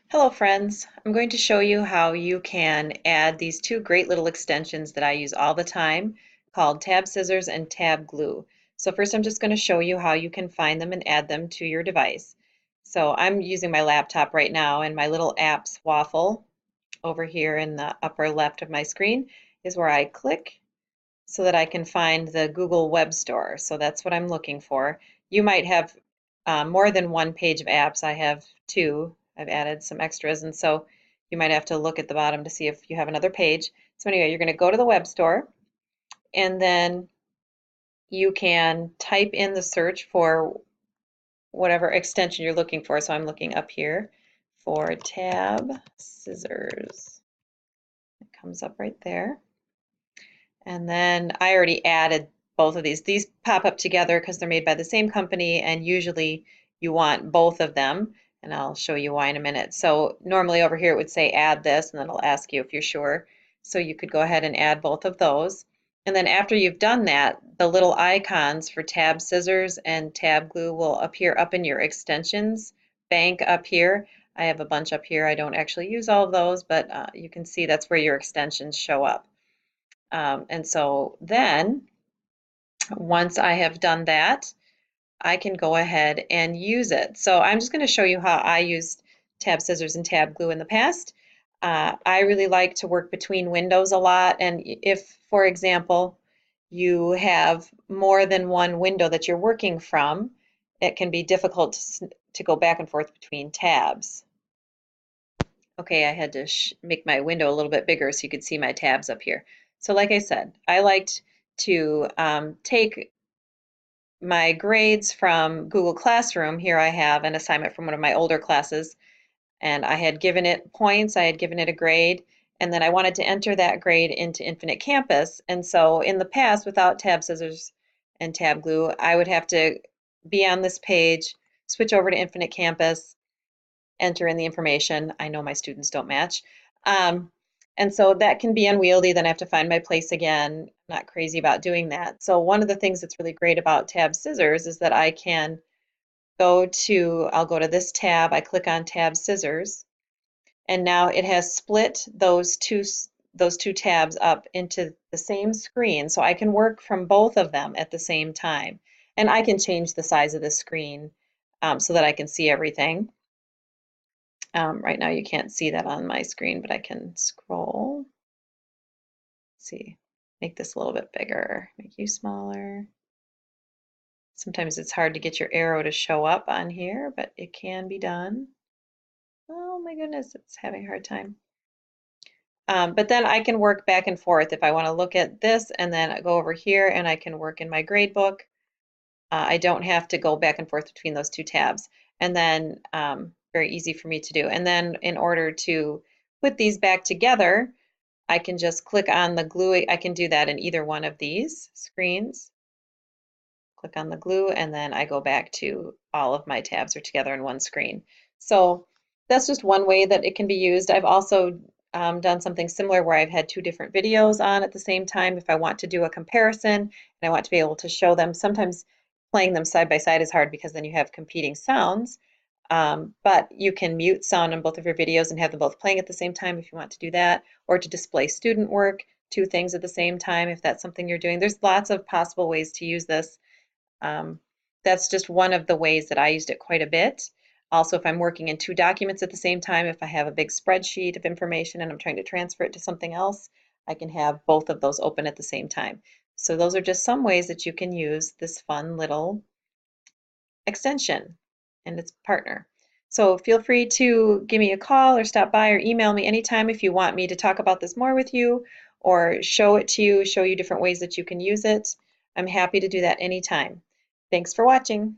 Hello friends, I'm going to show you how you can add these two great little extensions that I use all the time called Tab Scissors and Tab Glue. So first I'm just going to show you how you can find them and add them to your device. So I'm using my laptop right now, and my little apps waffle over here in the upper left of my screen is where I click so that I can find the Google Web Store. So that's what I'm looking for. You might have more than one page of apps. I have two. I've added some extras, and so you might have to look at the bottom to see if you have another page. So anyway, you're going to go to the Web Store, and then you can type in the search for whatever extension you're looking for. So I'm looking up here for Tab Scissors. It comes up right there. And then I already added both of these. These pop up together because they're made by the same company, and usually you want both of them, and I'll show you why in a minute. So normally over here it would say add this, and then it'll ask you if you're sure. So you could go ahead and add both of those. And then after you've done that, the little icons for Tab Scissors and Tab Glue will appear up in your extensions bank up here. I have a bunch up here. I don't actually use all of those, but you can see that's where your extensions show up. And so then once I have done that, I can go ahead and use it. So I'm just going to show you how I used Tab Scissors and Tab Glue in the past. I really like to work between windows a lot, and if, for example, you have more than one window that you're working from, it can be difficult to go back and forth between tabs. Okay, I had to make my window a little bit bigger so you could see my tabs up here. So like I said, I liked to take my grades from Google Classroom. Here I have an assignment from one of my older classes, and I had given it points, I had given it a grade, and then I wanted to enter that grade into Infinite Campus. And so in the past, without Tab Scissors and Tab Glue, I would have to be on this page, switch over to Infinite Campus, enter in the information. I know my students don't match. And so that can be unwieldy. Then I have to find my place again. I'm not crazy about doing that. So one of the things that's really great about Tab Scissors is that I can I'll go to this tab, I click on Tab Scissors, and now it has split those two tabs up into the same screen. So I can work from both of them at the same time. And I can change the size of the screen so that I can see everything. Right now you can't see that on my screen, but I can scroll. Let's see, make this a little bit bigger, make you smaller. Sometimes it's hard to get your arrow to show up on here, but it can be done. Oh my goodness, it's having a hard time. But then I can work back and forth if I want to look at this and then I go over here and I can work in my grade book. I don't have to go back and forth between those two tabs. And then very easy for me to do. And then in order to put these back together, I can just click on the glue. I can do that in either one of these screens. Click on the glue, and then I go back to all of my tabs are together in one screen. So that's just one way that it can be used. I've also done something similar where I've had two different videos on at the same time. If I want to do a comparison and I want to be able to show them, sometimes playing them side by side is hard because then you have competing sounds. But you can mute sound on both of your videos and have them both playing at the same time if you want to do that, or to display student work, two things at the same time if that's something you're doing. There's lots of possible ways to use this. That's just one of the ways that I used it quite a bit. Also, if I'm working in two documents at the same time, if I have a big spreadsheet of information and I'm trying to transfer it to something else, I can have both of those open at the same time. So those are just some ways that you can use this fun little extension and its partner. So feel free to give me a call or stop by or email me anytime if you want me to talk about this more with you or show it to you, show you different ways that you can use it. I'm happy to do that anytime. Thanks for watching.